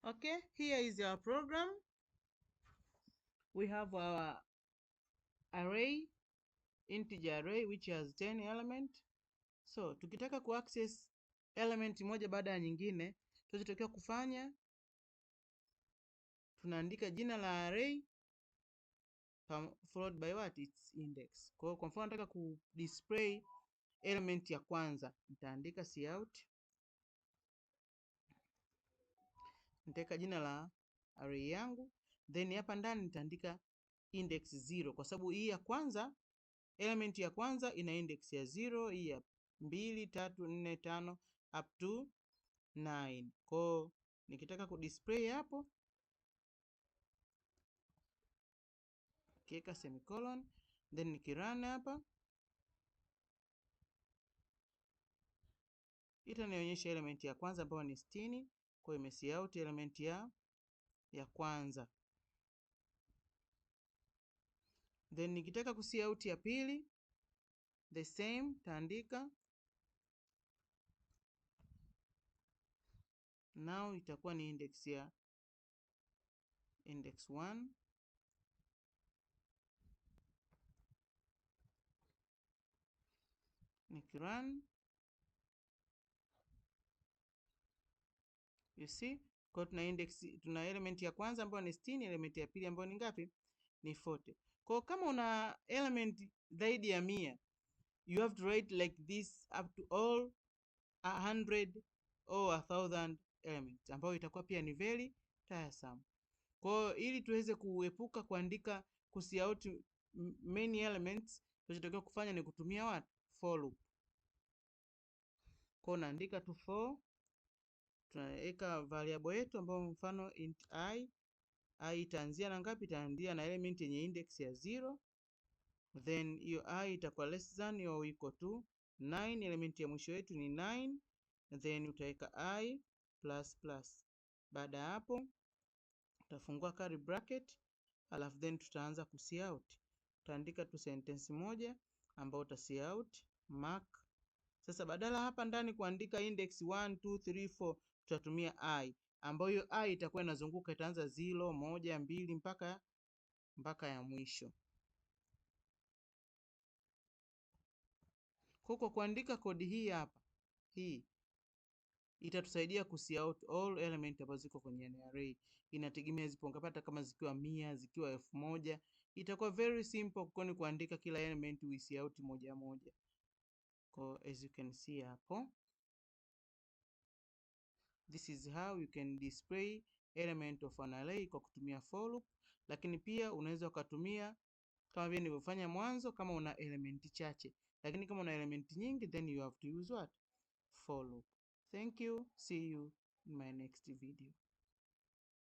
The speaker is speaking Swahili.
Okay, here is our program. We have our array, integer array, which has 10 element. So tukitaka kuaccess element moja baada ya nyingine, tunachotakiwa kufanya, tunaandika jina la array followed by what? Its index. Kwa mfano nataka ku display element ya kwanza, nitaandika cout, nitaweka jina la array yangu, then hapa ndani nitaandika index 0 kwa sababu hii ya kwanza, element ya kwanza ina index ya 0, hii ya 2, 3, 4, 5 up to 9. Kwa nikitaka ku display hapo, kiweka semicolon, then nikirun hapa itanionyesha element ya kwanza ambayo ni 60. Kwa hiyo imecout element ya kwanza. Then nikitaka kucout ya pili, the same, taandika now, itakuwa ni index ya index 1. Nikirun, you see, kwa tuna element ya kwanza ambayo ni 60, element ya pili ambayo ni ngapi? Ni 40. Kwa kama una element zaidi ya 100, you have to write like this up to all 100 or 1000 elements, ambayo itakuwa pia ni very tiresome. Kwa ili tuweze kuepuka kuandika kucout many elements, tunachotakiwa kufanya ni kutumia what? For loop. Kwa naandika tu for, tunaweka variable yetu ambayo mfano int I itaanzia na ngapi? Itaanzia na element yenye index ya 0, then hiyo I itakuwa less than or equal to 9, element ya mwisho yetu ni 9, then utaweka I plus plus. Baada ya hapo utafungua curly bracket, alafu then tutaanza kucout. Tutaandika tu sentence moja ambayo utacout mark. Sasa badala hapa ndani kuandika index 1 2 3 4, tutatumia I, ambayo I itakuwa inazunguka, itaanza 0 1 2 mpaka ya mwisho. Kwa kuandika kodi hii hapa, hii itatusaidia kucout all element ambazo ziko kwenye array. Inategemea zipo ngapata, kama zikiwa 100, zikiwa 1000, itakuwa very simple kwani kuandika kila element cout moja moja. Kwa as you can see hapo, this is how you can display element of an array kwa kutumia for loop. Lakini pia unaweza ukatumia kama vile nilivyofanya mwanzo kama una element chache, lakini kama una element nyingi, then you have to use what? For loop. Thank you. See you in my next video.